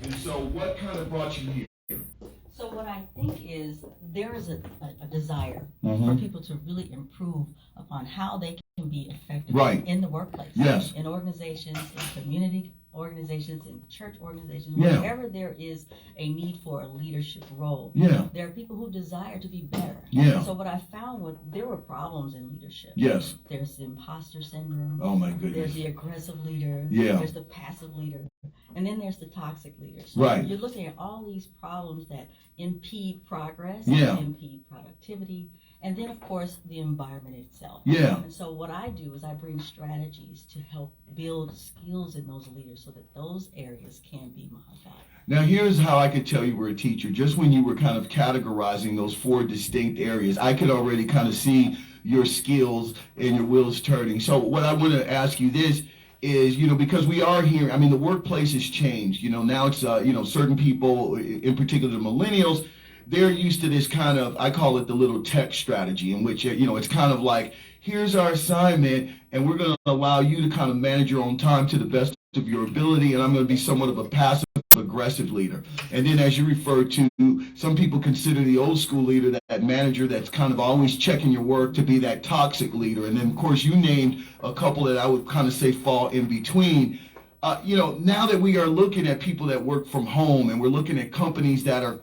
And so what kind of brought you here? So what I think is there is a desire Mm-hmm. for people to really improve upon how they can be effective Right. in the workplace, Yes. in organizations, in community organizations, in church organizations, Yeah. wherever there is a need for a leadership role. Yeah. There are people who desire to be better. Yeah. So what I found was there were problems in leadership. Yes. There's the imposter syndrome. Oh my There's goodness. the aggressive leader. Yeah. There's the passive leader. And then there's the toxic leader. So Right. you're looking at all these problems that impede progress, Yeah. impede productivity, and then of course the environment itself. Yeah. And so what I do is I bring strategies to help build skills in those leaders so that those areas can be modified. Now here's how I could tell you were a teacher. Just when you were kind of categorizing those four distinct areas, I could already kind of see your skills and your wheels turning. So what I want to ask you this is, because we are here, I mean, the workplace has changed. Now it's, certain people, in particular the millennials, they're used to this kind of, I call it the little tech strategy, in which, it's kind of like, here's our assignment, and we're going to allow you to kind of manage your own time to the best of your ability, and I'm going to be somewhat of a passive aggressive leader. And then as you referred to, some people consider the old school leader, that manager that's kind of always checking your work, to be that toxic leader. And then of course you named a couple that I would kind of say fall in between. Now that we are looking at people that work from home, and we're looking at companies that are,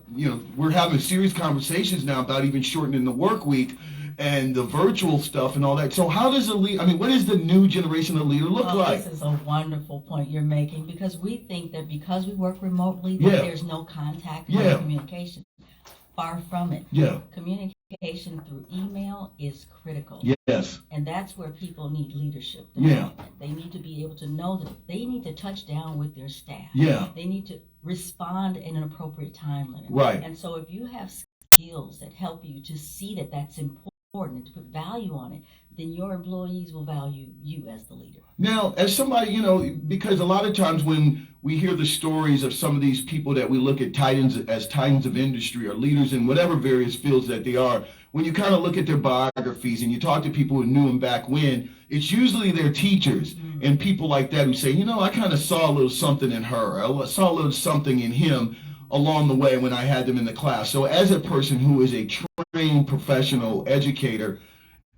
we're having serious conversations now about even shortening the work week and the virtual stuff and all that. So how does what does the new generation of leader look like? This is a wonderful point you're making, because we think that because we work remotely, that there's no contact, no communication. Far from it. Yeah. Communication through email is critical. Yes. And that's where people need leadership. Yeah. They need to be able to know that they need to touch down with their staff. Yeah. They need to respond in an appropriate time limit. Right. And so if you have skills that help you to see that that's important and to put value on it, then your employees will value you as the leader. Now, as somebody, because a lot of times when we hear the stories of some of these people that we look at as titans of industry or leaders in whatever various fields that they are, when you kind of look at their biographies and you talk to people who knew them back when, it's usually their teachers and people like that who say, I kind of saw a little something in her, or I saw a little something in him along the way when I had them in the class. So as a person who is a trained professional educator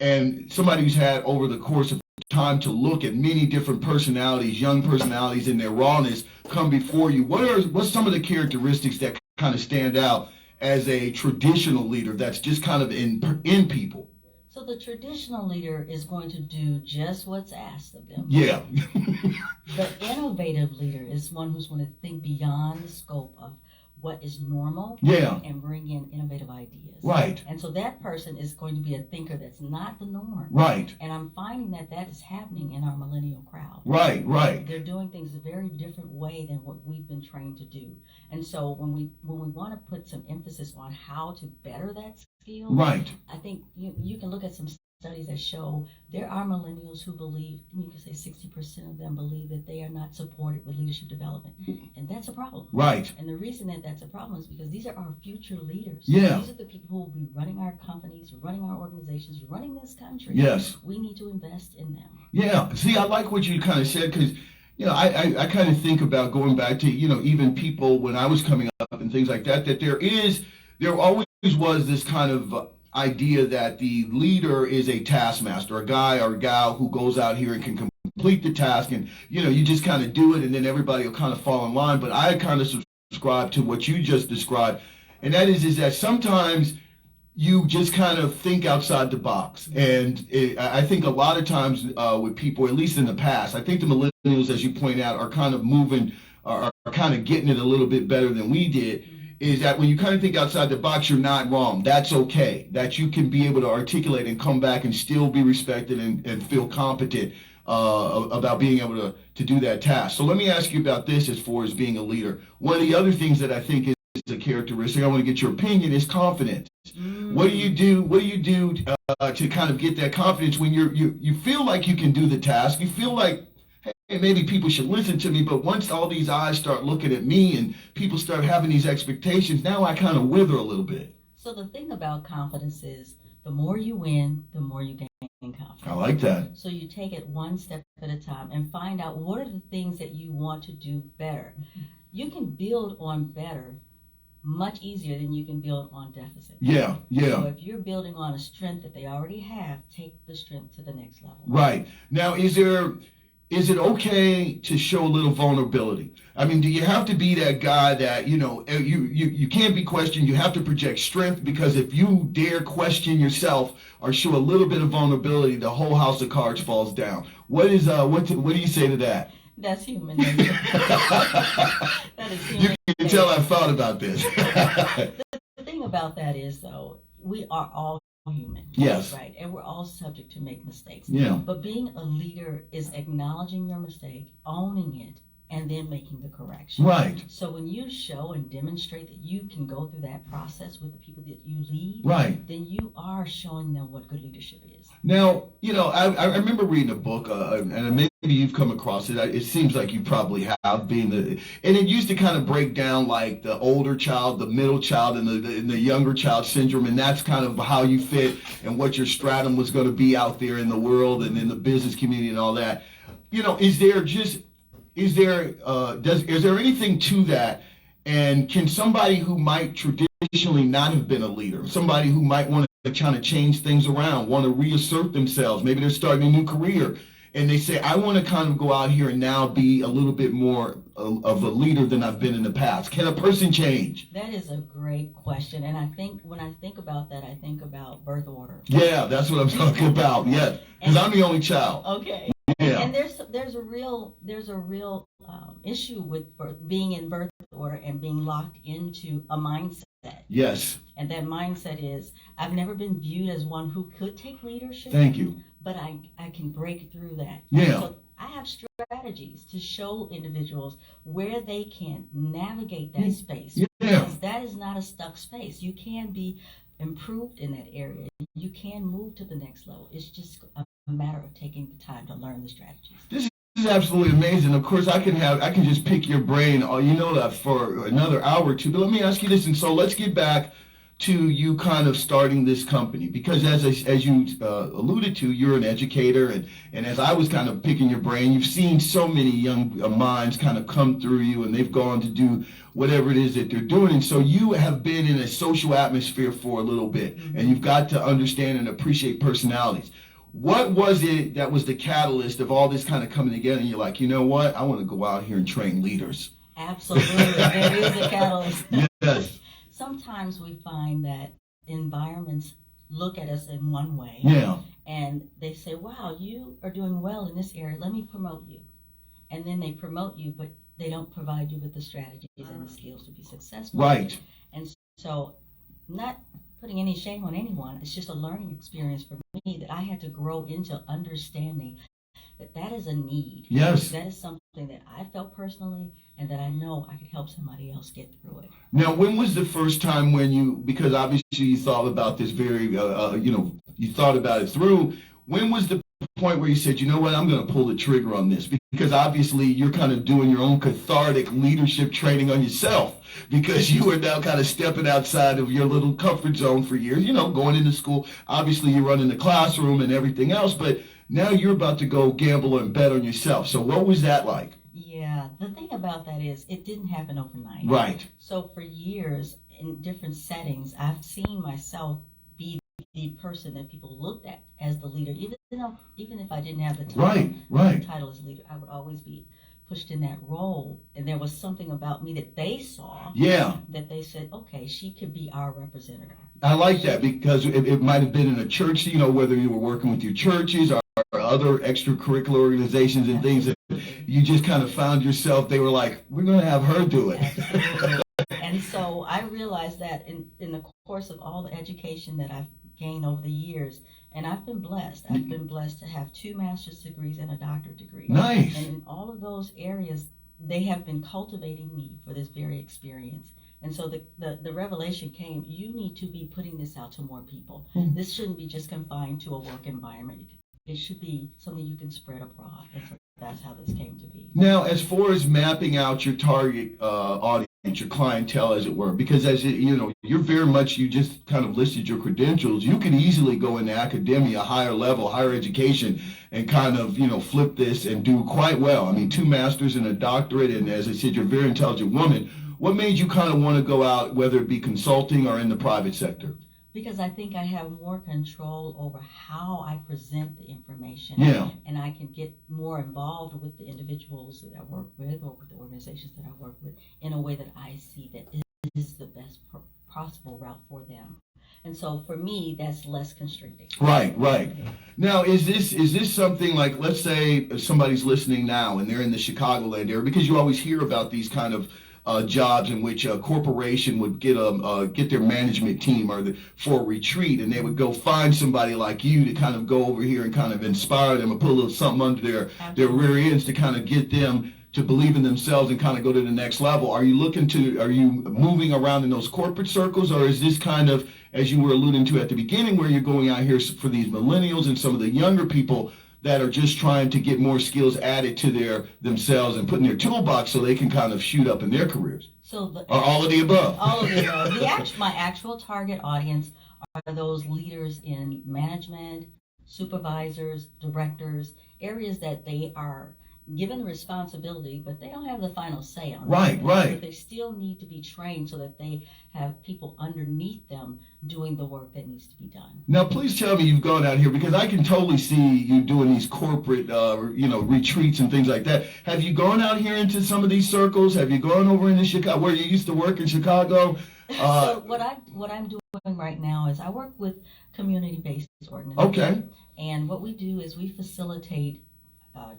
and somebody who's had over the course of time to look at many different personalities, young personalities in their rawness come before you, what's some of the characteristics that kind of stand out as a traditional leader that's just kind of in people? So the traditional leader is going to do just what's asked of them. Yeah. The innovative leader is one who's going to think beyond the scope of what is normal, and bring in innovative ideas. Right. And so that person is going to be a thinker that's not the norm. Right. And I'm finding that is happening in our millennial crowd. Right, right. They're doing things a very different way than what we've been trained to do. And so when we want to put some emphasis on how to better that skill, right, I think you can look at some studies that show there are millennials who believe, and you can say 60% of them believe that they are not supported with leadership development. And that's a problem. Right. And the reason that that's a problem is because these are our future leaders. Yeah. These are the people who will be running our companies, running our organizations, running this country. Yes. We need to invest in them. Yeah. See, I like what you kind of said, because I kind of think about going back to, even people when I was coming up and things like that there always was this kind of idea that the leader is a taskmaster, a guy or a gal who goes out here and can complete the task, and you just kind of do it, and then everybody will kind of fall in line. But I kind of subscribe to what you just described, and that is that sometimes you just kind of think outside the box. And I think a lot of times with people, at least in the past, I think the millennials, as you point out, are kind of moving, are kind of getting it a little bit better than we did, is that when you kind of think outside the box, you're not wrong. That's okay. That you can be able to articulate and come back and still be respected and feel competent about being able to do that task. So let me ask you about this as far as being a leader. One of the other things that I think is a characteristic, I want to get your opinion, is confidence. What do you do to kind of get that confidence when you feel like you can do the task? You feel like, hey, maybe people should listen to me, but once all these eyes start looking at me and people start having these expectations, now I kind of wither a little bit. So the thing about confidence is the more you win, the more you gain confidence. I like that. So you take it one step at a time and find out what are the things that you want to do better. You can build on better much easier than you can build on deficit. Yeah, yeah. So if you're building on a strength that they already have, take the strength to the next level. Right. Now, is it okay to show a little vulnerability? I mean, do you have to be that guy that, you can't be questioned, you have to project strength, because if you dare question yourself or show a little bit of vulnerability, the whole house of cards falls down. What do you say to that? That's human nature. That is human nature. You can tell I've thought about this. The thing about that is, though, we are all human. Yes. Right. And we're all subject to make mistakes. Yeah. But being a leader is acknowledging your mistake, owning it, and then making the correction. Right. So when you show and demonstrate that you can go through that process with the people that you lead, right, then you are showing them what good leadership is. Now, I remember reading a book, and maybe you've come across it. It seems like you probably have, and it used to kind of break down like the older child, the middle child, and the younger child syndrome, and that's kind of how you fit and what your stratum was going to be out there in the world and in the business community and all that. Is there anything to that? And can somebody who might traditionally not have been a leader, somebody who might want to kind of change things around, want to reassert themselves, maybe they're starting a new career, and they say, I want to kind of go out here and now be a little bit more of a leader than I've been in the past. Can a person change? That is a great question. And I think when I think about that, I think about birth order. Yeah, that's what I'm talking about. Yeah, because I'm the only child. Okay. Yeah. And there's a real issue with being in birth order and being locked into a mindset. Yes. And that mindset is, I've never been viewed as one who could take leadership. Thank you. But I can break through that. Yeah. So I have strategies to show individuals where they can navigate that space. Yeah. Because that is not a stuck space. You can be improved in that area. You can move to the next level. It's just a matter of taking the time to learn the strategies. This is absolutely amazing. Of course, I can just pick your brain, that for another hour or two. But let me ask you this, and so let's get back to you kind of starting this company, because as you alluded to, you're an educator, and as I was kind of picking your brain, you've seen so many young minds kind of come through you, and they've gone to do whatever it is that they're doing, and so you have been in a social atmosphere for a little bit, and you've got to understand and appreciate personalities. What was it that was the catalyst of all this kind of coming together, and you're like, you know what, I want to go out here and train leaders? Absolutely, there is a catalyst. Yes. Sometimes we find that environments look at us in one way. Yeah. And they say, wow, you are doing well in this area. Let me promote you. And then they promote you, but they don't provide you with the strategies and the skills to be successful. Right. And so, not putting any shame on anyone, it's just a learning experience for me that I had to grow into understanding that is a need. Yes. That is something that I felt personally, and that I know I could help somebody else get through it. Now, when was the first time because obviously you thought about this you thought about it through, when was the point where you said, you know what, I'm going to pull the trigger on this? Because obviously you're kind of doing your own cathartic leadership training on yourself, because you are now kind of stepping outside of your little comfort zone for years, going into school. Obviously you're running the classroom and everything else, but now you're about to go gamble and bet on yourself. So what was that like? Yeah, the thing about that is it didn't happen overnight. Right. So for years in different settings, I've seen myself be the person that people looked at as the leader. Even if I didn't have the title as leader, I would always be pushed in that role. And there was something about me that they saw. Yeah. That they said, okay, she could be our representative. I like that, because it might have been in a church, whether you were working with your churches or other extracurricular organizations and things, that you just kind of found yourself, they were like, we're going to have her do it. Absolutely. And so I realized that in the course of all the education that I've gained over the years, and I've been blessed. I've been blessed to have 2 master's degrees and a doctorate degree. Nice. And in all of those areas, they have been cultivating me for this very experience. And so the revelation came, you need to be putting this out to more people. This shouldn't be just confined to a work environment. It should be something you can spread abroad. And so that's how this came to be. Now, as far as mapping out your target audience, your clientele, as it were? Because you're very much, you just kind of listed your credentials. You could easily go into academia, higher level, higher education, and kind of, flip this and do quite well. I mean, 2 masters and a doctorate, and as I said, you're a very intelligent woman. What made you kind of want to go out, whether it be consulting or in the private sector? Because I think I have more control over how I present the information. Yeah. And I can get more involved with the individuals that I work with or with the organizations that I work with in a way that I see that is the best possible route for them. And so for me, that's less constricting. Right. Now, is this something like, let's say somebody's listening now and they're in the Chicagoland area, because you always hear about these kind of jobs in which a corporation would get their management team for a retreat, and they would go find somebody like you to kind of go over here and kind of inspire them and put a little something under their rear ends to kind of get them to believe in themselves and kind of go to the next level. Are you moving around in those corporate circles, or is this kind of, as you were alluding to at the beginning, where you're going out here for these millennials and some of the younger people that are just trying to get more skills added to themselves and put in their toolbox so they can kind of shoot up in their careers? Or all of the above? All of the above. My actual target audience are those leaders in management, supervisors, directors, areas that they are given the responsibility, but they don't have the final say on it. Right. But they still need to be trained so that they have people underneath them doing the work that needs to be done. Now, please tell me you've gone out here, because I can totally see you doing these corporate, retreats and things like that. Have you gone out here into some of these circles? Have you gone over into Chicago, where you used to work in Chicago? So what I'm doing right now is I work with community-based organizations. Okay. And what we do is we facilitate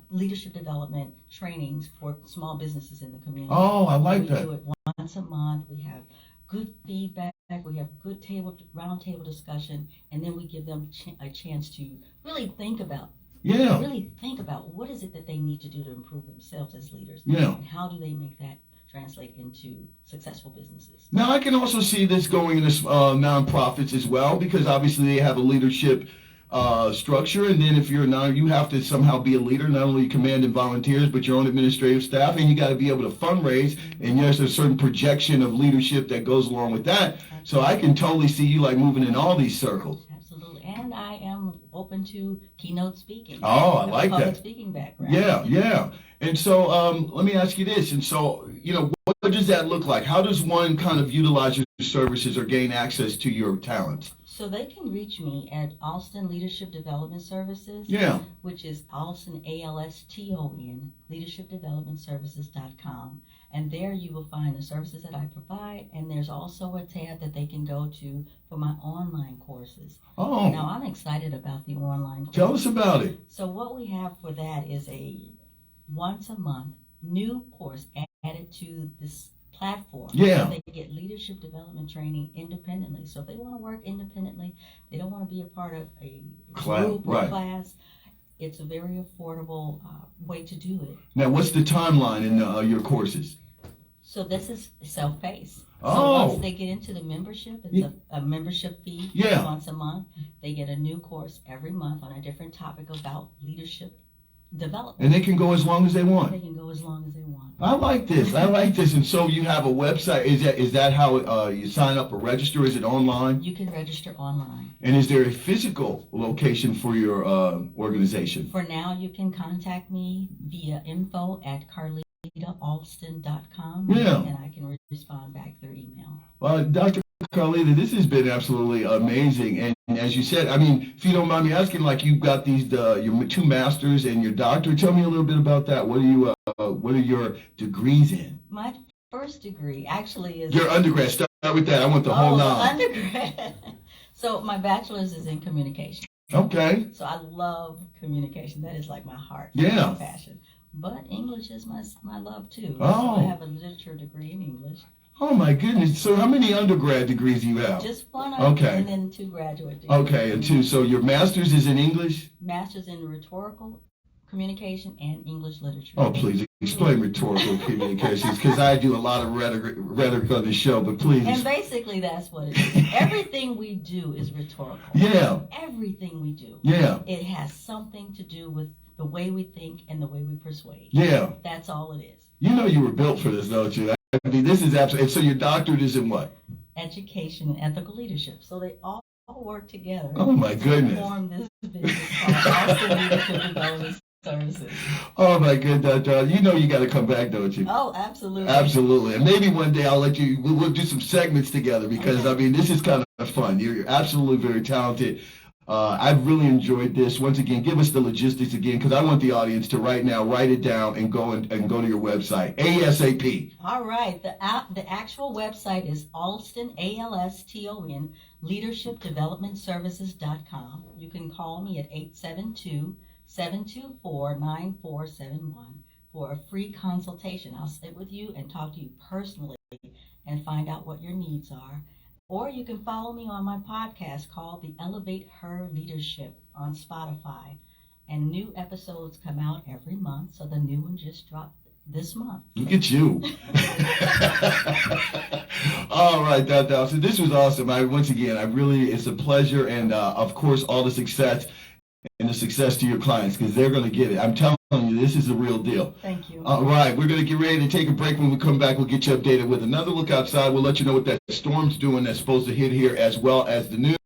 leadership development trainings for small businesses in the community. Oh, I like that. We do it once a month. We have good feedback. We have good round table discussion, and then we give them a chance to really think about. Yeah. Really think about what is it that they need to do to improve themselves as leaders. Yeah. And how do they make that translate into successful businesses? Now, I can also see this going into nonprofits as well, because obviously they have a leadership structure, and then if you're you have to somehow be a leader, not only commanding volunteers, but your own administrative staff, and you got to be able to fundraise, and there's a certain projection of leadership that goes along with that. Absolutely. So I can totally see you like moving in all these circles. Absolutely, and I am open to keynote speaking. Oh, I like that. Public speaking background. Yeah. And so let me ask you this, and so, what does that look like? How does one kind of utilize your services or gain access to your talents? So they can reach me at Alston Leadership Development Services, which is Alston, ALSTON, leadershipdevelopmentservices.com. And there you will find the services that I provide, and there's also a tab that they can go to for my online courses. Oh. Now, I'm excited about the online courses. Tell us about it. So what we have for that is a once a month new course added to this platform. Yeah. So they get leadership development training independently. So if they want to work independently, they don't want to be a part of a group or class, it's a very affordable way to do it. Now, what's the timeline in your courses? So this is self-paced. Oh. So once they get into the membership, it's a membership fee once a month. They get a new course every month on a different topic about leadership development. And they can go as long as they want. They can go as long as they want. I like this. And so you have a website. Is that how you sign up or register? Is it online? You can register online. And is there a physical location for your organization? For now, you can contact me via info@carletaalston.com. Yeah. And I can respond back through email. Dr. Carleta, this has been absolutely amazing. And as you said, I mean, if you don't mind me asking, like you've got these your 2 masters and your doctorate. Tell me a little bit about that. What are your degrees in? My first degree actually is your undergrad. Start with that. I want the whole nine. Undergrad. So my bachelor's is in communication. Okay. So I love communication. That is like my heart. Yeah. My passion. But English is my love too. Oh. So I have a literature degree in English. Oh my goodness! So how many undergrad degrees do you have? Just one. Okay. And then 2 graduate degrees. Okay, and 2. So your master's is in English? Master's in rhetorical communication and English literature. Oh, please explain rhetorical communications, because I do a lot of rhetoric on the show. But please. And basically, that's what it is. Everything we do is rhetorical. Yeah. Everything we do. Yeah. It has something to do with the way we think and the way we persuade. Yeah. That's all it is. You know you were built for this, don't you? mean, this is absolutely. And so your doctorate is in what? Education and ethical leadership. So they all work together. Oh my goodness! Form this business called Alston Leadership Development Services. Oh my goodness, you know you got to come back, don't you? Oh, absolutely. Absolutely, and maybe one day I'll let you. We'll do some segments together because I mean this is kind of fun. You're absolutely very talented. I've really enjoyed this. Once again, give us the logistics again, because I want the audience to right now write it down and go to your website ASAP. All right. The actual website is Alston, ALSTON, leadershipdevelopmentservices.com. You can call me at 872-724-9471 for a free consultation. I'll sit with you and talk to you personally and find out what your needs are. Or you can follow me on my podcast called The Elevate Her Leadership on Spotify. And new episodes come out every month, so the new one just dropped this month. Look at you. All right, Dr. Alston, this was awesome. It's a pleasure, and of course, all the success and the success to your clients, because they're going to get it. I'm telling you, this is the real deal. Thank you. All right, we're going to get ready to take a break. When we come back, we'll get you updated with another look outside. We'll let you know what that storm's doing that's supposed to hit here, as well as the news.